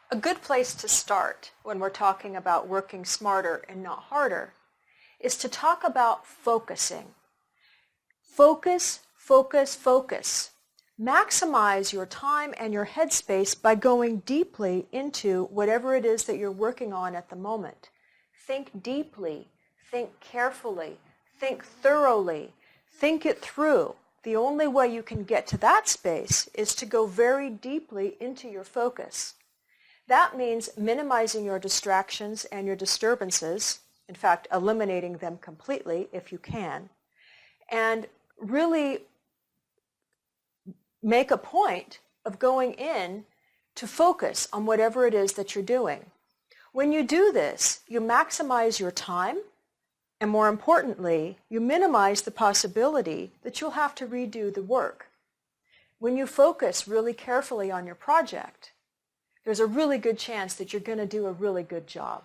A good place to start when we're talking about working smarter and not harder is to talk about focusing. Focus, focus, focus. Maximize your time and your headspace by going deeply into whatever it is that you're working on at the moment. Think deeply, think carefully, think thoroughly, think it through. The only way you can get to that space is to go very deeply into your focus. That means minimizing your distractions and your disturbances, in fact, eliminating them completely if you can, and really make a point of going in to focus on whatever it is that you're doing. When you do this, you maximize your time, and more importantly, you minimize the possibility that you'll have to redo the work. When you focus really carefully on your project, there's a really good chance that you're going to do a really good job.